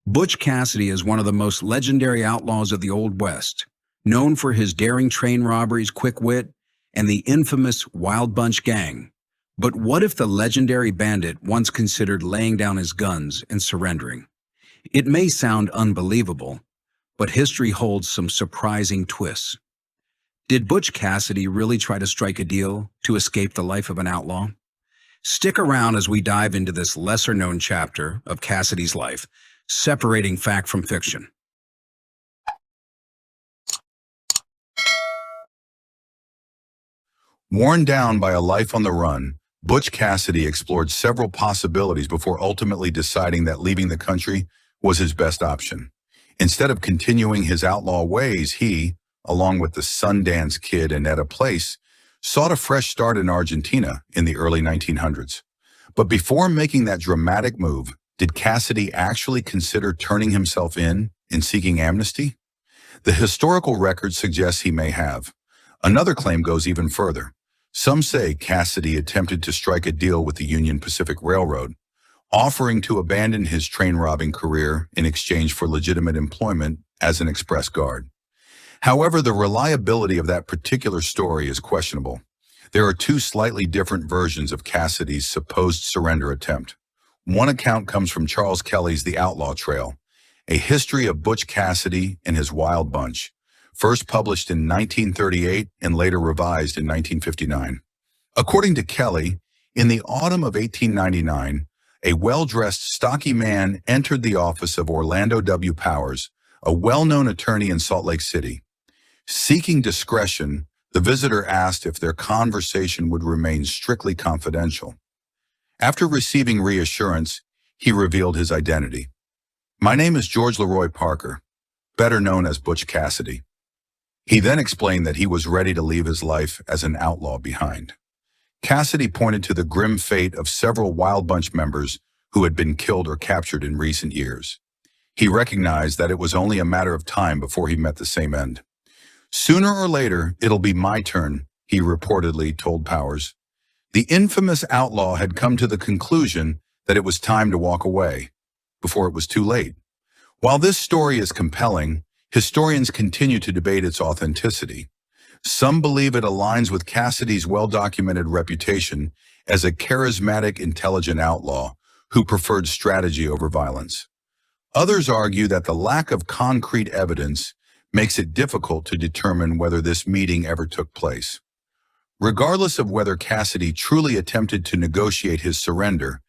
Butch Cassidy is one of the most legendary outlaws of the Old West, known for his daring train robberies, quick wit, and the infamous Wild Bunch Gang. But what if the legendary bandit once considered laying down his guns and surrendering? It may sound unbelievable, but history holds some surprising twists. Did Butch Cassidy really try to strike a deal to escape the life of an outlaw? Stick around as we dive into this lesser-known chapter of Cassidy's life, separating fact from fiction. Worn down by a life on the run, Butch Cassidy explored several possibilities before ultimately deciding that leaving the country was his best option. Instead of continuing his outlaw ways, he, along with the Sundance Kid and Etta Place, sought a fresh start in Argentina in the early 1900s. But before making that dramatic move, did Cassidy actually consider turning himself in and seeking amnesty? The historical record suggests he may have. Another claim goes even further. Some say Cassidy attempted to strike a deal with the Union Pacific Railroad, offering to abandon his train robbing career in exchange for legitimate employment as an express guard. However, the reliability of that particular story is questionable. There are two slightly different versions of Cassidy's supposed surrender attempt. One account comes from Charles Kelly's The Outlaw Trail, a history of Butch Cassidy and his Wild Bunch, first published in 1938 and later revised in 1959. According to Kelly, in the autumn of 1899, a well-dressed, stocky man entered the office of Orlando W. Powers, a well-known attorney in Salt Lake City. Seeking discretion, the visitor asked if their conversation would remain strictly confidential. After receiving reassurance, he revealed his identity. "My name is George Leroy Parker, better known as Butch Cassidy." He then explained that he was ready to leave his life as an outlaw behind. Cassidy pointed to the grim fate of several Wild Bunch members who had been killed or captured in recent years. He recognized that it was only a matter of time before he met the same end. "Sooner or later, it'll be my turn," he reportedly told Powers. The infamous outlaw had come to the conclusion that it was time to walk away, before it was too late. While this story is compelling, historians continue to debate its authenticity. Some believe it aligns with Cassidy's well-documented reputation as a charismatic, intelligent outlaw who preferred strategy over violence. Others argue that the lack of concrete evidence makes it difficult to determine whether this meeting ever took place. Regardless of whether Cassidy truly attempted to negotiate his surrender,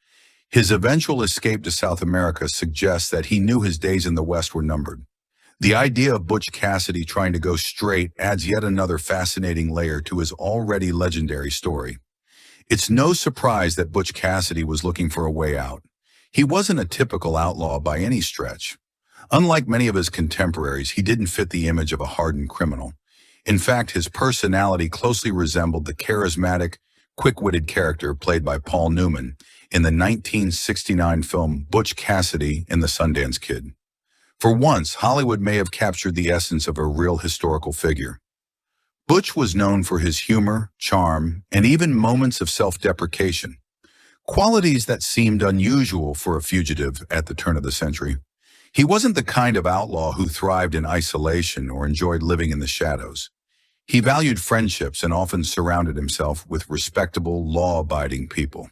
his eventual escape to South America suggests that he knew his days in the West were numbered. The idea of Butch Cassidy trying to go straight adds yet another fascinating layer to his already legendary story. It's no surprise that Butch Cassidy was looking for a way out. He wasn't a typical outlaw by any stretch. Unlike many of his contemporaries, he didn't fit the image of a hardened criminal. In fact, his personality closely resembled the charismatic, quick-witted character played by Paul Newman in the 1969 film Butch Cassidy and the Sundance Kid. For once, Hollywood may have captured the essence of a real historical figure. Butch was known for his humor, charm, and even moments of self-deprecation, qualities that seemed unusual for a fugitive at the turn of the century. He wasn't the kind of outlaw who thrived in isolation or enjoyed living in the shadows. He valued friendships and often surrounded himself with respectable, law-abiding people.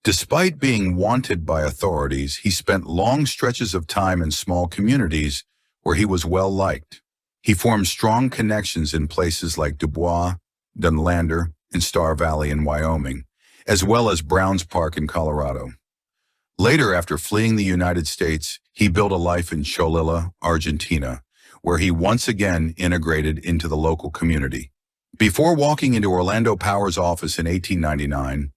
Despite being wanted by authorities, he spent long stretches of time in small communities where he was well-liked. He formed strong connections in places like Dubois, Dunlander, and Star Valley in Wyoming, as well as Browns Park in Colorado. Later, after fleeing the United States, he built a life in Cholula, Argentina, where he once again integrated into the local community. Before walking into Orlando Powers' office in 1899,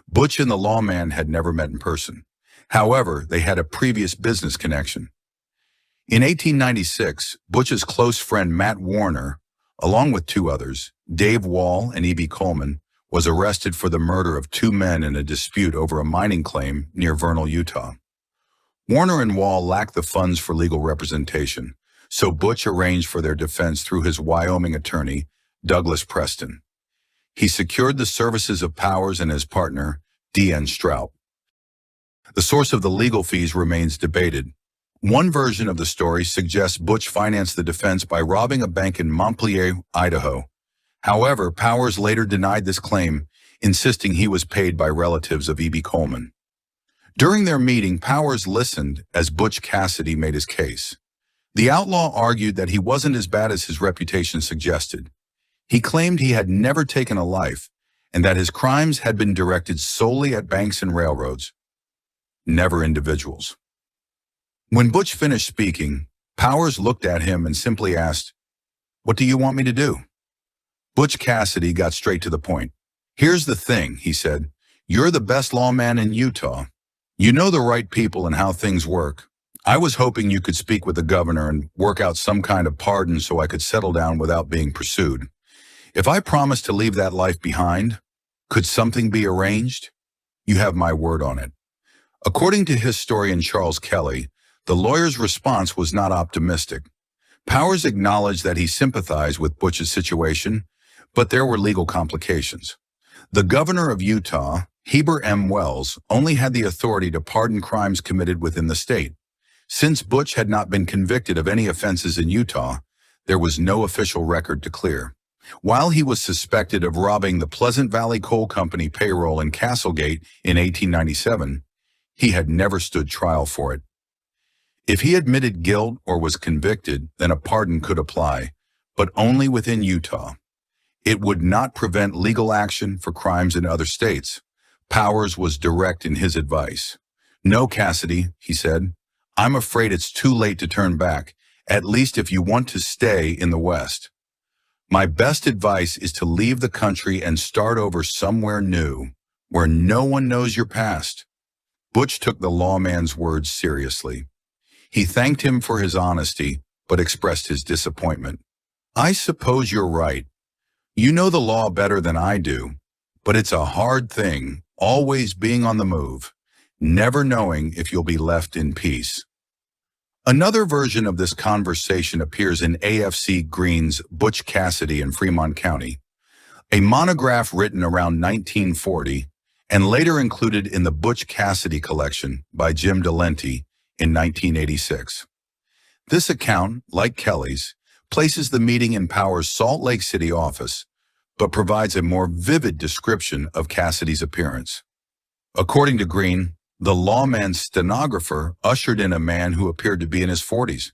Butch and the lawman had never met in person. However, they had a previous business connection. In 1896, Butch's close friend Matt Warner, along with two others, Dave Wall and E.B. Coleman, was arrested for the murder of two men in a dispute over a mining claim near Vernal, Utah. Warner and Wall lacked the funds for legal representation, so Butch arranged for their defense through his Wyoming attorney, Douglas Preston. He secured the services of Powers and his partner, D.N. Stroup. The source of the legal fees remains debated. One version of the story suggests Butch financed the defense by robbing a bank in Montpelier, Idaho. However, Powers later denied this claim, insisting he was paid by relatives of E.B. Coleman. During their meeting, Powers listened as Butch Cassidy made his case. The outlaw argued that he wasn't as bad as his reputation suggested. He claimed he had never taken a life and that his crimes had been directed solely at banks and railroads, never individuals. When Butch finished speaking, Powers looked at him and simply asked, "What do you want me to do?" Butch Cassidy got straight to the point. "Here's the thing," he said. "You're the best lawman in Utah. You know the right people and how things work. I was hoping you could speak with the governor and work out some kind of pardon so I could settle down without being pursued. If I promised to leave that life behind, could something be arranged? You have my word on it." According to historian Charles Kelly, the lawyer's response was not optimistic. Powers acknowledged that he sympathized with Butch's situation, but there were legal complications. The governor of Utah, Heber M. Wells, only had the authority to pardon crimes committed within the state. Since Butch had not been convicted of any offenses in Utah, there was no official record to clear. While he was suspected of robbing the Pleasant Valley Coal Company payroll in Castlegate in 1897, he had never stood trial for it. If he admitted guilt or was convicted, then a pardon could apply, but only within Utah. It would not prevent legal action for crimes in other states. Powers was direct in his advice. "No, Cassidy," he said. "I'm afraid it's too late to turn back, at least if you want to stay in the West. My best advice is to leave the country and start over somewhere new, where no one knows your past." Butch took the lawman's words seriously. He thanked him for his honesty, but expressed his disappointment. "I suppose you're right. You know the law better than I do, but it's a hard thing, always being on the move, never knowing if you'll be left in peace." Another version of this conversation appears in A.F.C. Green's Butch Cassidy in Fremont County, a monograph written around 1940 and later included in the Butch Cassidy collection by Jim Delente in 1986. This account, like Kelly's, places the meeting in Powers' Salt Lake City office, but provides a more vivid description of Cassidy's appearance. According to Green, the lawman's stenographer ushered in a man who appeared to be in his 40s.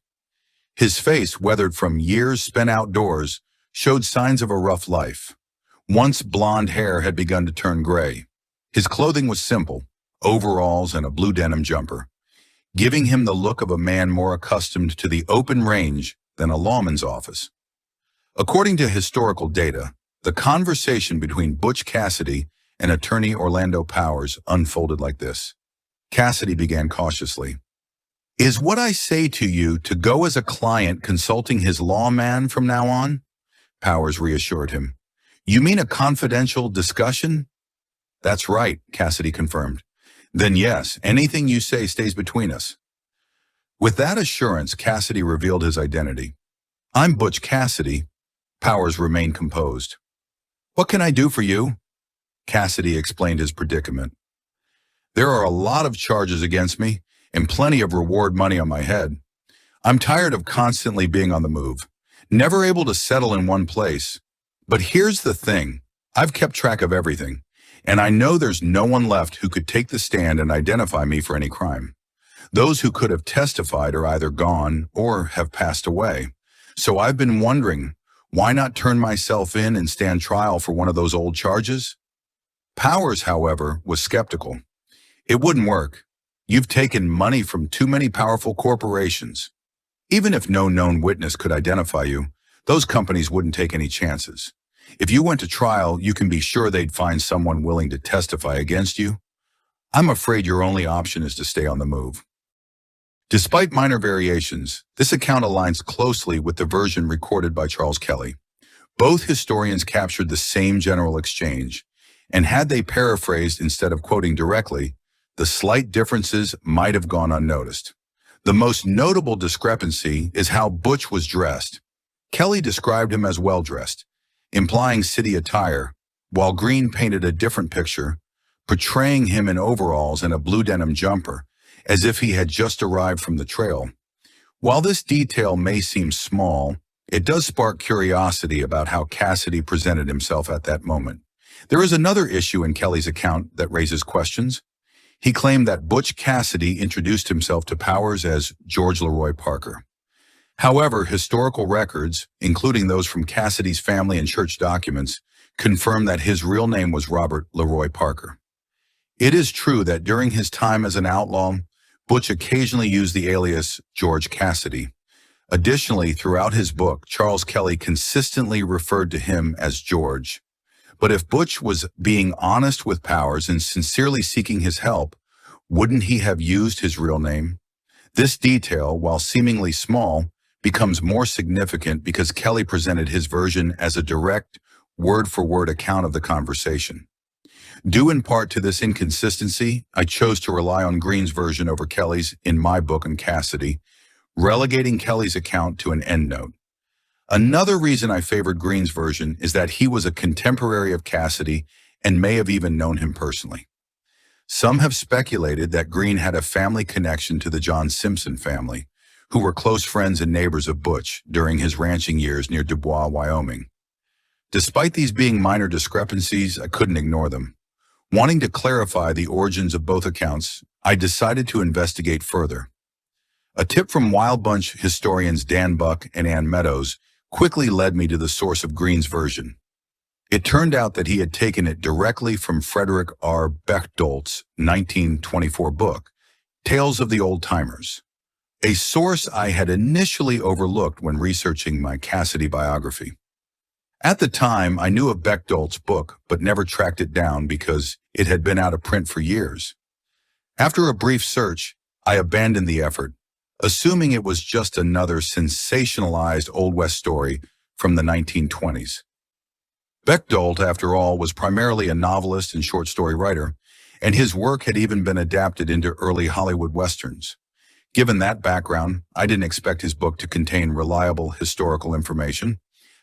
His face, weathered from years spent outdoors, showed signs of a rough life. Once blonde hair had begun to turn gray. His clothing was simple, overalls and a blue denim jumper, giving him the look of a man more accustomed to the open range than a lawman's office. According to historical data, the conversation between Butch Cassidy and attorney Orlando Powers unfolded like this. Cassidy began cautiously. "Is what I say to you to go as a client consulting his lawman from now on?" Powers reassured him. "You mean a confidential discussion?" "That's right," Cassidy confirmed. "Then yes, anything you say stays between us." With that assurance, Cassidy revealed his identity. "I'm Butch Cassidy." Powers remained composed. "What can I do for you?" Cassidy explained his predicament. "There are a lot of charges against me and plenty of reward money on my head. I'm tired of constantly being on the move, never able to settle in one place. But here's the thing, I've kept track of everything, and I know there's no one left who could take the stand and identify me for any crime. Those who could have testified are either gone or have passed away. So I've been wondering, why not turn myself in and stand trial for one of those old charges?" Powers, however, was skeptical. "It wouldn't work. You've taken money from too many powerful corporations. Even if no known witness could identify you, those companies wouldn't take any chances. If you went to trial, you can be sure they'd find someone willing to testify against you. I'm afraid your only option is to stay on the move." Despite minor variations, this account aligns closely with the version recorded by Charles Kelly. Both historians captured the same general exchange, and had they paraphrased instead of quoting directly, the slight differences might have gone unnoticed. The most notable discrepancy is how Butch was dressed. Kelly described him as well-dressed, implying city attire, while Green painted a different picture, portraying him in overalls and a blue denim jumper, as if he had just arrived from the trail. While this detail may seem small, it does spark curiosity about how Cassidy presented himself at that moment. There is another issue in Kelly's account that raises questions. He claimed that Butch Cassidy introduced himself to Powers as George Leroy Parker. However, historical records, including those from Cassidy's family and church documents, confirm that his real name was Robert Leroy Parker. It is true that during his time as an outlaw, Butch occasionally used the alias George Cassidy. Additionally, throughout his book, Charles Kelly consistently referred to him as George. But if Butch was being honest with Powers and sincerely seeking his help, wouldn't he have used his real name? This detail, while seemingly small, becomes more significant because Kelly presented his version as a direct, word-for-word account of the conversation. Due in part to this inconsistency, I chose to rely on Green's version over Kelly's in my book on Cassidy, relegating Kelly's account to an endnote. Another reason I favored Green's version is that he was a contemporary of Cassidy and may have even known him personally. Some have speculated that Green had a family connection to the John Simpson family, who were close friends and neighbors of Butch during his ranching years near Dubois, Wyoming. Despite these being minor discrepancies, I couldn't ignore them. Wanting to clarify the origins of both accounts, I decided to investigate further. A tip from Wild Bunch historians Dan Buck and Ann Meadows quickly led me to the source of Green's version. It turned out that he had taken it directly from Frederick R. Bechtolt's 1924 book, Tales of the Old Timers, a source I had initially overlooked when researching my Cassidy biography. At the time, I knew of Bechtolt's book, but never tracked it down because it had been out of print for years. After a brief search, I abandoned the effort, assuming it was just another sensationalized Old West story from the 1920s. Bechtold, after all, was primarily a novelist and short story writer, and his work had even been adapted into early Hollywood westerns. Given that background, I didn't expect his book to contain reliable historical information.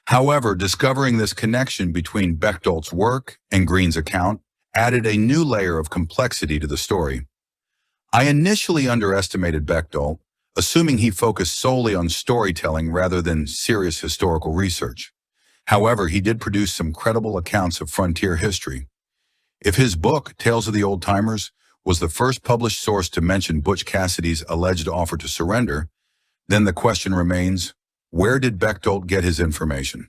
However, discovering this connection between Bechtolt's work and Green's account added a new layer of complexity to the story. I initially underestimated Bechtold, assuming he focused solely on storytelling rather than serious historical research. However, he did produce some credible accounts of frontier history. If his book, Tales of the Old Timers, was the first published source to mention Butch Cassidy's alleged offer to surrender, then the question remains, where did Bechtold get his information?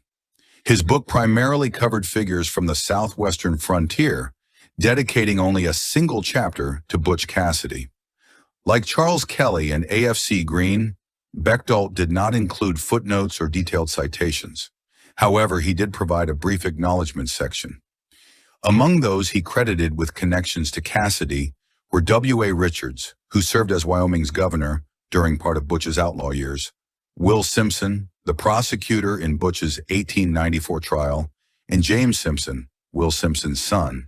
His book primarily covered figures from the southwestern frontier, dedicating only a single chapter to Butch Cassidy. Like Charles Kelly and A.F.C. Green, Bechtold did not include footnotes or detailed citations. However, he did provide a brief acknowledgement section. Among those he credited with connections to Cassidy were W.A. Richards, who served as Wyoming's governor during part of Butch's outlaw years, Will Simpson, the prosecutor in Butch's 1894 trial, and James Simpson, Will Simpson's son.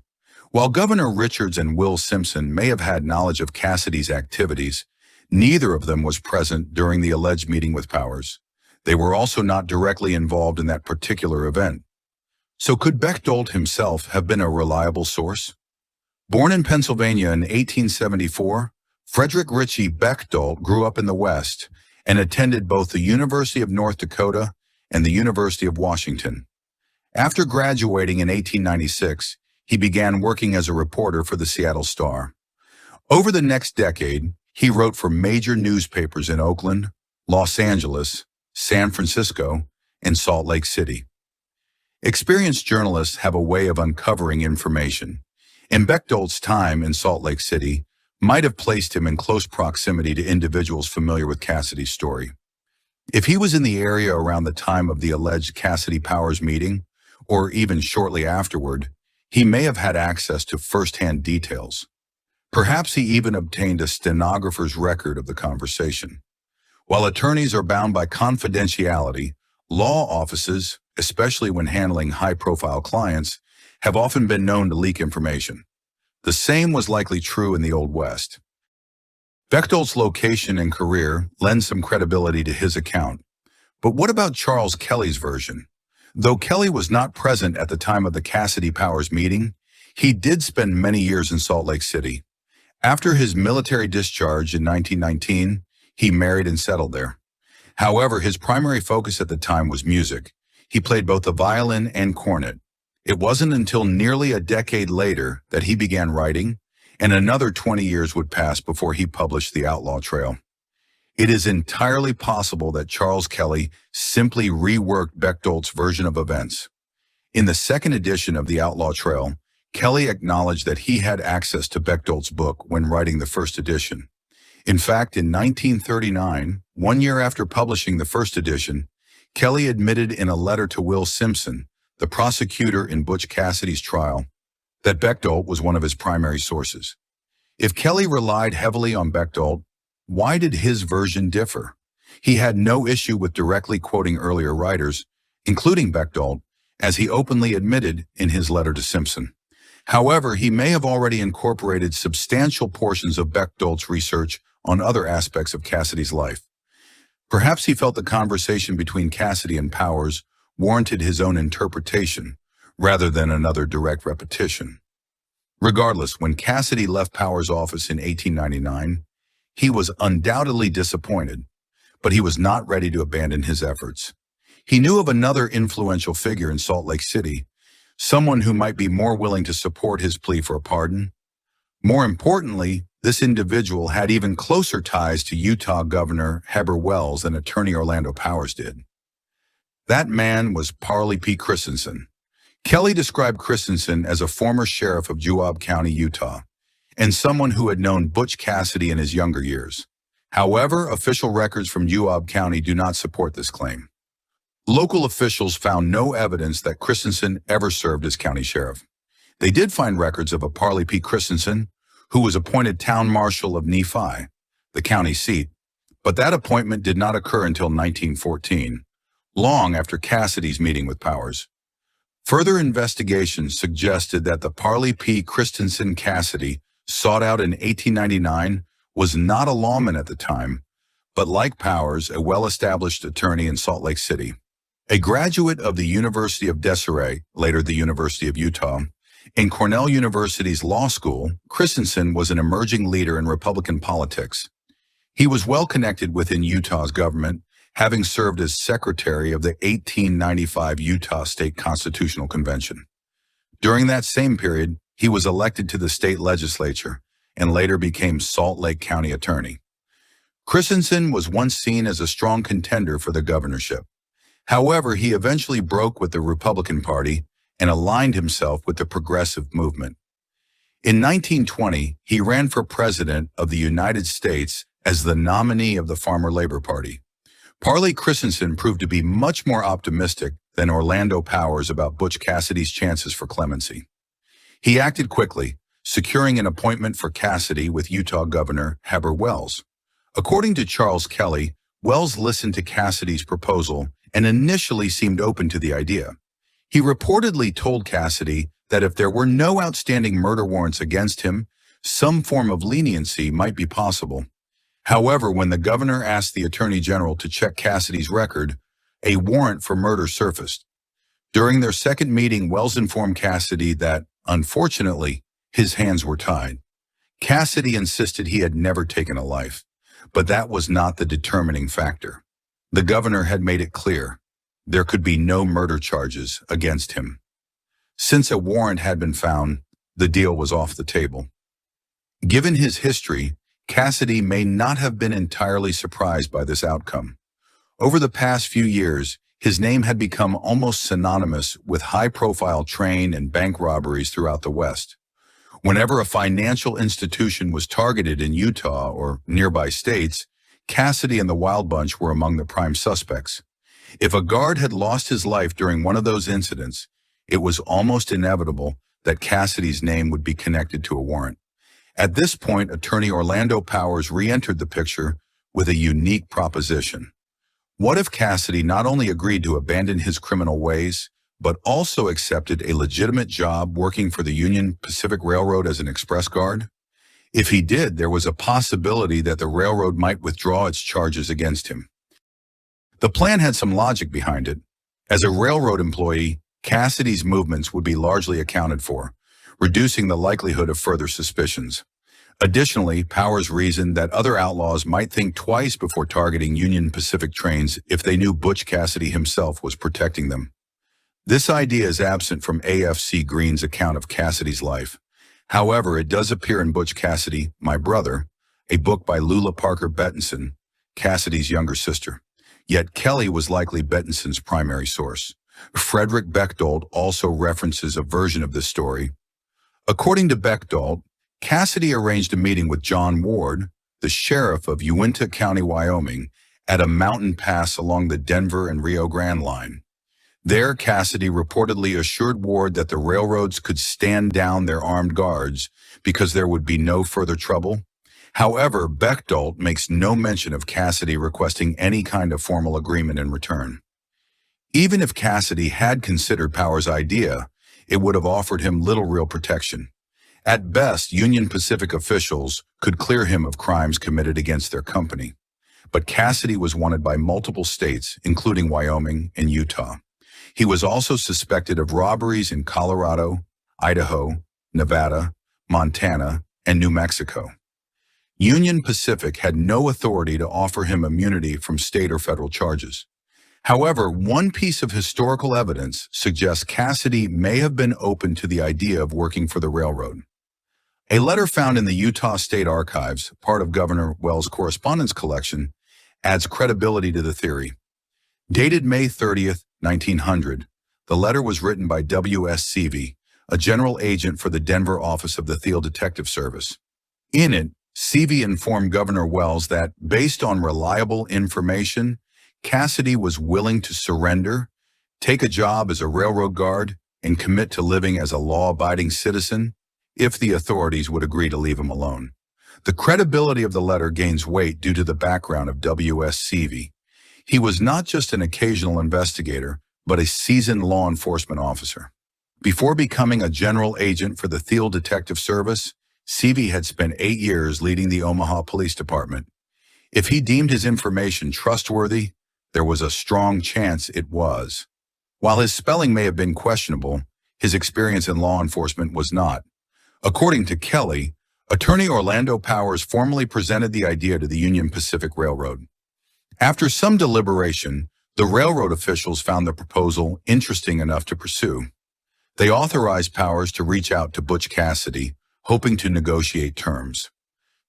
While Governor Richards and Will Simpson may have had knowledge of Cassidy's activities, neither of them was present during the alleged meeting with Powers. They were also not directly involved in that particular event. So could Bechtold himself have been a reliable source? Born in Pennsylvania in 1874, Frederick Ritchie Bechtold grew up in the West and attended both the University of North Dakota and the University of Washington. After graduating in 1896, he began working as a reporter for the Seattle Star. Over the next decade, he wrote for major newspapers in Oakland, Los Angeles, San Francisco, and Salt Lake City. Experienced journalists have a way of uncovering information, and Bechtold's time in Salt Lake City might have placed him in close proximity to individuals familiar with Cassidy's story. If he was in the area around the time of the alleged Cassidy-Powers meeting, or even shortly afterward, he may have had access to first-hand details. Perhaps he even obtained a stenographer's record of the conversation. While attorneys are bound by confidentiality, law offices, especially when handling high-profile clients, have often been known to leak information. The same was likely true in the Old West. Bechtold's location and career lend some credibility to his account. But what about Charles Kelly's version? Though Kelly was not present at the time of the Cassidy-Powers meeting, he did spend many years in Salt Lake City. After his military discharge in 1919, he married and settled there. However, his primary focus at the time was music. He played both the violin and cornet. It wasn't until nearly a decade later that he began writing, and another 20 years would pass before he published The Outlaw Trail. It is entirely possible that Charles Kelly simply reworked Bechtoldt's version of events. In the second edition of The Outlaw Trail, Kelly acknowledged that he had access to Bechtoldt's book when writing the first edition. In fact, in 1939, 1 year after publishing the first edition, Kelly admitted in a letter to Will Simpson, the prosecutor in Butch Cassidy's trial, that Bechtold was one of his primary sources. If Kelly relied heavily on Bechtold, why did his version differ? He had no issue with directly quoting earlier writers, including Bechtold, as he openly admitted in his letter to Simpson. However, he may have already incorporated substantial portions of Bechtoldt's research on other aspects of Cassidy's life. Perhaps he felt the conversation between Cassidy and Powers warranted his own interpretation, rather than another direct repetition. Regardless, when Cassidy left Powers' office in 1899, he was undoubtedly disappointed, but he was not ready to abandon his efforts. He knew of another influential figure in Salt Lake City, someone who might be more willing to support his plea for a pardon. More importantly, this individual had even closer ties to Utah Governor Heber Wells than attorney Orlando Powers did. That man was Parley P. Christensen. Kelly described Christensen as a former sheriff of Juab County, Utah, and someone who had known Butch Cassidy in his younger years. However, official records from Juab County do not support this claim. Local officials found no evidence that Christensen ever served as county sheriff. They did find records of a Parley P. Christensen, who was appointed town marshal of Nephi, the county seat, but that appointment did not occur until 1914, long after Cassidy's meeting with Powers. Further investigations suggested that the Parley P. Christensen Cassidy sought out in 1899 was not a lawman at the time, but like Powers, a well-established attorney in Salt Lake City. A graduate of the University of Desiree, later the University of Utah, in Cornell University's law school, Christensen was an emerging leader in Republican politics. He was well connected within Utah's government, having served as secretary of the 1895 Utah State Constitutional Convention. During that same period, he was elected to the state legislature and later became Salt Lake County attorney. Christensen was once seen as a strong contender for the governorship. However, he eventually broke with the Republican Party and aligned himself with the progressive movement. In 1920, he ran for president of the United States as the nominee of the Farmer Labor Party. Parley Christensen proved to be much more optimistic than Orlando Powers about Butch Cassidy's chances for clemency. He acted quickly, securing an appointment for Cassidy with Utah Governor Heber Wells. According to Charles Kelly, Wells listened to Cassidy's proposal and initially seemed open to the idea. He reportedly told Cassidy that if there were no outstanding murder warrants against him, some form of leniency might be possible. However, when the governor asked the attorney general to check Cassidy's record, a warrant for murder surfaced. During their second meeting, Wells informed Cassidy that, unfortunately, his hands were tied. Cassidy insisted he had never taken a life, but that was not the determining factor. The governor had made it clear there could be no murder charges against him. Since a warrant had been found, the deal was off the table. Given his history, Cassidy may not have been entirely surprised by this outcome. Over the past few years, his name had become almost synonymous with high-profile train and bank robberies throughout the West. Whenever a financial institution was targeted in Utah or nearby states, Cassidy and the Wild Bunch were among the prime suspects. If a guard had lost his life during one of those incidents, it was almost inevitable that Cassidy's name would be connected to a warrant. At this point, attorney Orlando Powers re-entered the picture with a unique proposition. What if Cassidy not only agreed to abandon his criminal ways, but also accepted a legitimate job working for the Union Pacific Railroad as an express guard? If he did, there was a possibility that the railroad might withdraw its charges against him. The plan had some logic behind it. As a railroad employee, Cassidy's movements would be largely accounted for, reducing the likelihood of further suspicions. Additionally, Powers reasoned that other outlaws might think twice before targeting Union Pacific trains if they knew Butch Cassidy himself was protecting them. This idea is absent from AFC Green's account of Cassidy's life. However, it does appear in Butch Cassidy, My Brother, a book by Lula Parker Bettinson, Cassidy's younger sister. Yet Kelly was likely Bettinson's primary source. Frederick Bechtold also references a version of this story. According to Bechtold, Cassidy arranged a meeting with John Ward, the sheriff of Uinta County, Wyoming, at a mountain pass along the Denver and Rio Grande line. There, Cassidy reportedly assured Ward that the railroads could stand down their armed guards because there would be no further trouble. However, Bechtold makes no mention of Cassidy requesting any kind of formal agreement in return. Even if Cassidy had considered Powers' idea, it would have offered him little real protection. At best, Union Pacific officials could clear him of crimes committed against their company. But Cassidy was wanted by multiple states, including Wyoming and Utah. He was also suspected of robberies in Colorado, Idaho, Nevada, Montana, and New Mexico. Union Pacific had no authority to offer him immunity from state or federal charges. However, one piece of historical evidence suggests Cassidy may have been open to the idea of working for the railroad. A letter found in the Utah State Archives, part of Governor Wells' correspondence collection, adds credibility to the theory. Dated May 30th, 1900, the letter was written by W.S. Seavey, a general agent for the Denver office of the Thiel Detective Service. In it, Seavey informed Governor Wells that, based on reliable information, Cassidy was willing to surrender, take a job as a railroad guard, and commit to living as a law-abiding citizen if the authorities would agree to leave him alone. The credibility of the letter gains weight due to the background of W.S. Seavey. He was not just an occasional investigator, but a seasoned law enforcement officer. Before becoming a general agent for the Thiel Detective Service, Seavey had spent 8 years leading the Omaha Police Department. If he deemed his information trustworthy, there was a strong chance it was. While his spelling may have been questionable, his experience in law enforcement was not. According to Kelly, attorney Orlando Powers formally presented the idea to the Union Pacific Railroad. After some deliberation, the railroad officials found the proposal interesting enough to pursue. They authorized Powers to reach out to Butch Cassidy, hoping to negotiate terms.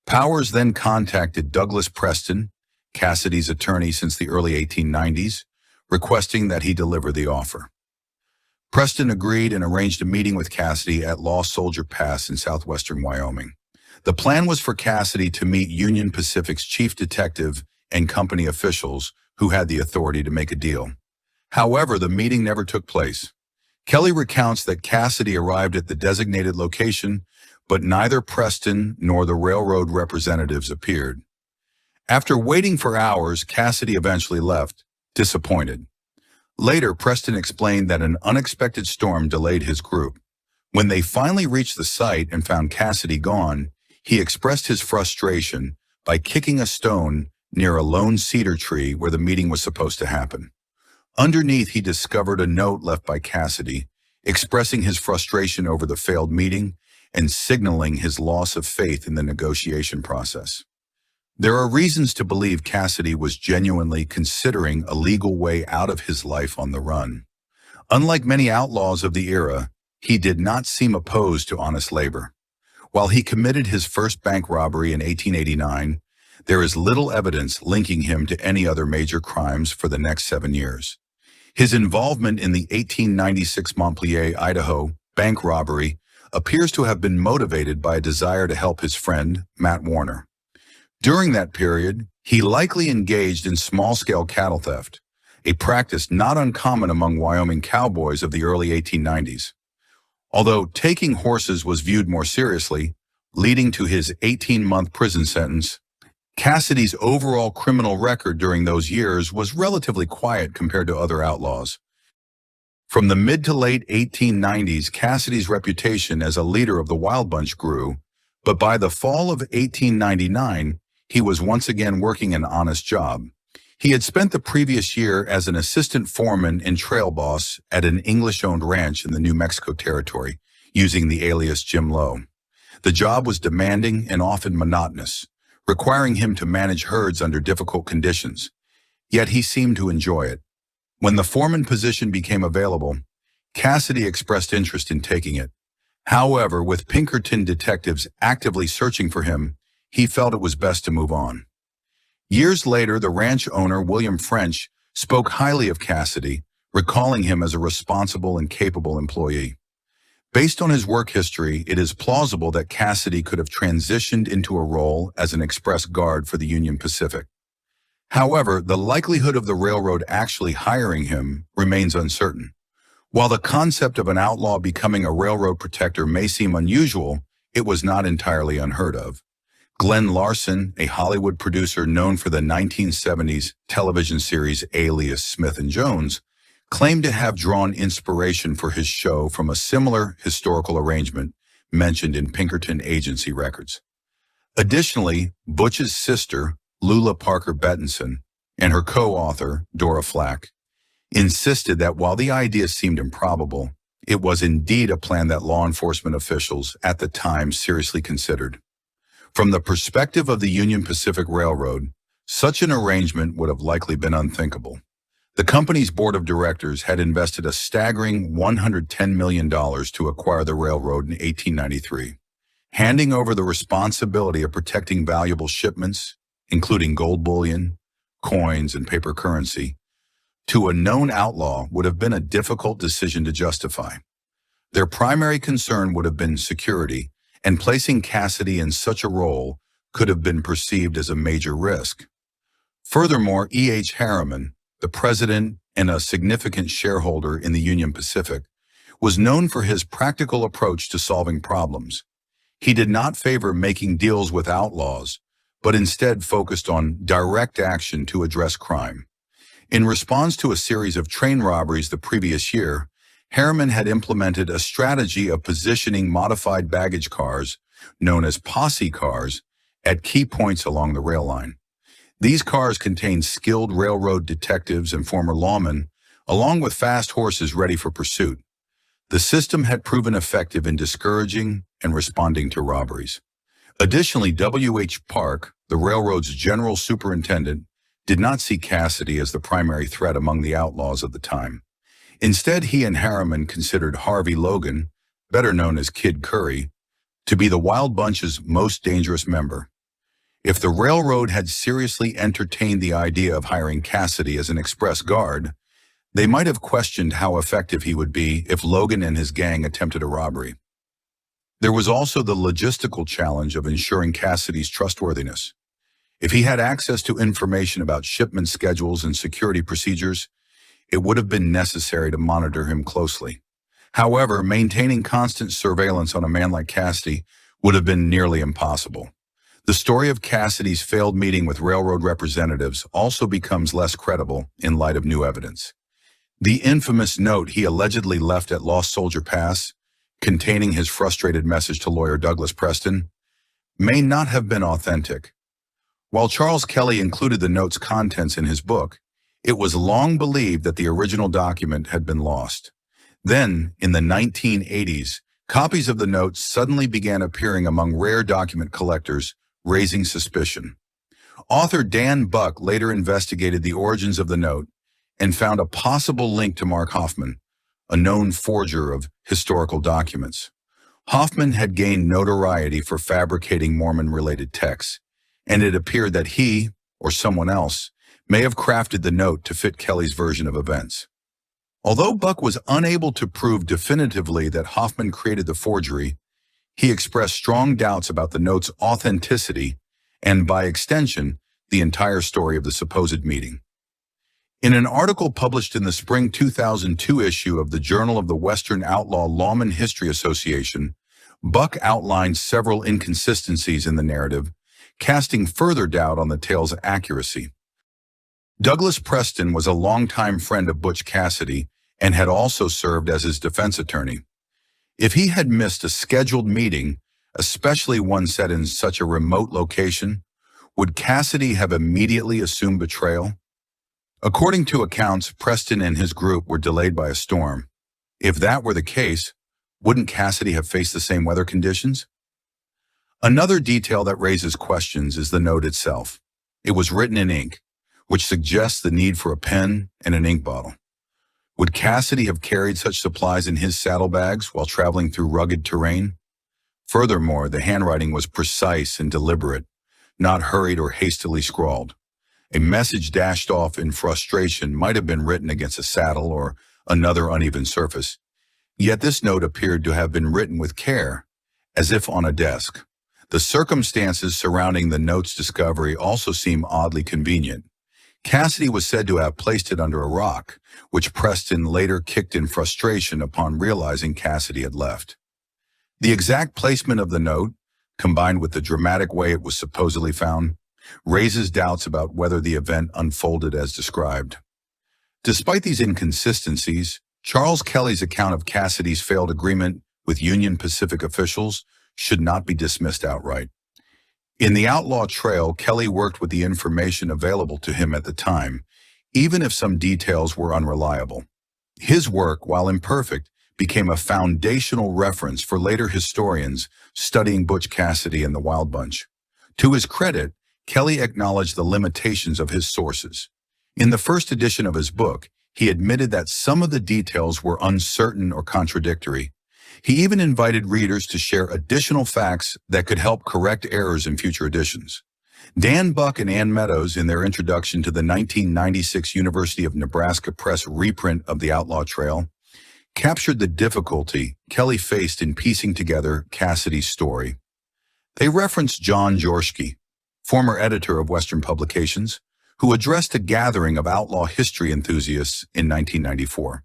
Powers then contacted Douglas Preston, Cassidy's attorney since the early 1890s, requesting that he deliver the offer. Preston agreed and arranged a meeting with Cassidy at Lost Soldier Pass in southwestern Wyoming. The plan was for Cassidy to meet Union Pacific's chief detective and company officials who had the authority to make a deal. However, the meeting never took place. Kelly recounts that Cassidy arrived at the designated location, but neither Preston nor the railroad representatives appeared. After waiting for hours, Cassidy eventually left, disappointed. Later, Preston explained that an unexpected storm delayed his group. When they finally reached the site and found Cassidy gone, he expressed his frustration by kicking a stone near a lone cedar tree where the meeting was supposed to happen. Underneath, he discovered a note left by Cassidy, expressing his frustration over the failed meeting and signaling his loss of faith in the negotiation process. There are reasons to believe Cassidy was genuinely considering a legal way out of his life on the run. Unlike many outlaws of the era, he did not seem opposed to honest labor. While he committed his first bank robbery in 1889, there is little evidence linking him to any other major crimes for the next 7 years. His involvement in the 1896 Montpelier, Idaho, bank robbery appears to have been motivated by a desire to help his friend, Matt Warner. During that period, he likely engaged in small-scale cattle theft, a practice not uncommon among Wyoming cowboys of the early 1890s. Although taking horses was viewed more seriously, leading to his 18-month prison sentence, Cassidy's overall criminal record during those years was relatively quiet compared to other outlaws. From the mid to late 1890s, Cassidy's reputation as a leader of the Wild Bunch grew, but by the fall of 1899, he was once again working an honest job. He had spent the previous year as an assistant foreman and trail boss at an English-owned ranch in the New Mexico Territory, using the alias Jim Lowe. The job was demanding and often monotonous, requiring him to manage herds under difficult conditions. Yet he seemed to enjoy it. When the foreman position became available, Cassidy expressed interest in taking it. However, with Pinkerton detectives actively searching for him, he felt it was best to move on. Years later, the ranch owner, William French, spoke highly of Cassidy, recalling him as a responsible and capable employee. Based on his work history, it is plausible that Cassidy could have transitioned into a role as an express guard for the Union Pacific. However, the likelihood of the railroad actually hiring him remains uncertain. While the concept of an outlaw becoming a railroad protector may seem unusual, it was not entirely unheard of. Glenn Larson, a Hollywood producer known for the 1970s television series Alias Smith and Jones, claimed to have drawn inspiration for his show from a similar historical arrangement mentioned in Pinkerton agency records. Additionally, Butch's sister, Lula Parker Bettinson, and her co-author, Dora Flack, insisted that while the idea seemed improbable, it was indeed a plan that law enforcement officials at the time seriously considered. From the perspective of the Union Pacific Railroad, such an arrangement would have likely been unthinkable. The company's board of directors had invested a staggering $110 million to acquire the railroad in 1893, handing over the responsibility of protecting valuable shipments, including gold bullion, coins, and paper currency, to a known outlaw would have been a difficult decision to justify. Their primary concern would have been security, and placing Cassidy in such a role could have been perceived as a major risk. Furthermore, E.H. Harriman, the president and a significant shareholder in the Union Pacific, was known for his practical approach to solving problems. He did not favor making deals with outlaws, but instead focused on direct action to address crime. In response to a series of train robberies the previous year, Harriman had implemented a strategy of positioning modified baggage cars, known as posse cars, at key points along the rail line. These cars contained skilled railroad detectives and former lawmen, along with fast horses ready for pursuit. The system had proven effective in discouraging and responding to robberies. Additionally, W.H. Park, the railroad's general superintendent, did not see Cassidy as the primary threat among the outlaws of the time. Instead, he and Harriman considered Harvey Logan, better known as Kid Curry, to be the Wild Bunch's most dangerous member. If the railroad had seriously entertained the idea of hiring Cassidy as an express guard, they might have questioned how effective he would be if Logan and his gang attempted a robbery. There was also the logistical challenge of ensuring Cassidy's trustworthiness. If he had access to information about shipment schedules and security procedures, it would have been necessary to monitor him closely. However, maintaining constant surveillance on a man like Cassidy would have been nearly impossible. The story of Cassidy's failed meeting with railroad representatives also becomes less credible in light of new evidence. The infamous note he allegedly left at Lost Soldier Pass, containing his frustrated message to lawyer Douglas Preston, may not have been authentic. While Charles Kelly included the note's contents in his book, it was long believed that the original document had been lost. Then, in the 1980s, copies of the note suddenly began appearing among rare document collectors, raising suspicion. Author Dan Buck later investigated the origins of the note and found a possible link to Mark Hoffman, a known forger of historical documents. Hoffman had gained notoriety for fabricating Mormon-related texts, and it appeared that he, or someone else, may have crafted the note to fit Kelly's version of events. Although Buck was unable to prove definitively that Hoffman created the forgery, he expressed strong doubts about the note's authenticity and, by extension, the entire story of the supposed meeting. In an article published in the spring 2002 issue of the Journal of the Western Outlaw Lawman History Association, Buck outlined several inconsistencies in the narrative, casting further doubt on the tale's accuracy. Douglas Preston was a longtime friend of Butch Cassidy and had also served as his defense attorney. If he had missed a scheduled meeting, especially one set in such a remote location, would Cassidy have immediately assumed betrayal? According to accounts, Preston and his group were delayed by a storm. If that were the case, wouldn't Cassidy have faced the same weather conditions? Another detail that raises questions is the note itself. It was written in ink, which suggests the need for a pen and an ink bottle. Would Cassidy have carried such supplies in his saddlebags while traveling through rugged terrain? Furthermore, the handwriting was precise and deliberate, not hurried or hastily scrawled. A message dashed off in frustration might have been written against a saddle or another uneven surface. Yet this note appeared to have been written with care, as if on a desk. The circumstances surrounding the note's discovery also seem oddly convenient. Cassidy was said to have placed it under a rock, which Preston later kicked in frustration upon realizing Cassidy had left. The exact placement of the note, combined with the dramatic way it was supposedly found, raises doubts about whether the event unfolded as described. Despite these inconsistencies, Charles Kelly's account of Cassidy's failed agreement with Union Pacific officials should not be dismissed outright. In the outlaw trail, Kelly worked with the information available to him at the time, even if some details were unreliable. His work, while imperfect, became a foundational reference for later historians studying Butch Cassidy and the Wild Bunch. To his credit, Kelly acknowledged the limitations of his sources. In the first edition of his book, he admitted that some of the details were uncertain or contradictory. He even invited readers to share additional facts that could help correct errors in future editions. Dan Buck and Ann Meadows, in their introduction to the 1996 University of Nebraska Press reprint of The Outlaw Trail, captured the difficulty Kelly faced in piecing together Cassidy's story. They referenced John Jorschke, former editor of Western Publications, who addressed a gathering of outlaw history enthusiasts in 1994.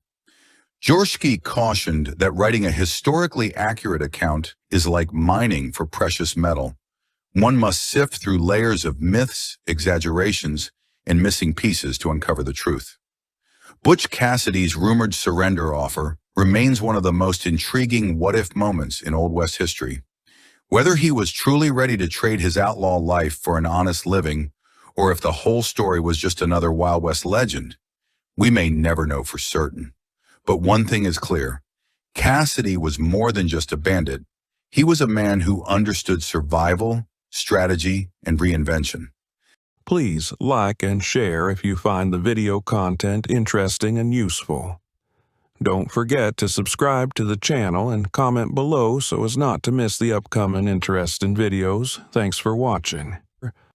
Jorschke cautioned that writing a historically accurate account is like mining for precious metal. One must sift through layers of myths, exaggerations, and missing pieces to uncover the truth. Butch Cassidy's rumored surrender offer remains one of the most intriguing what-if moments in Old West history. Whether he was truly ready to trade his outlaw life for an honest living, or if the whole story was just another Wild West legend, we may never know for certain. But one thing is clear: Cassidy was more than just a bandit. He was a man who understood survival, strategy, and reinvention. Please like and share if you find the video content interesting and useful. Don't forget to subscribe to the channel and comment below so as not to miss the upcoming interesting videos. Thanks for watching.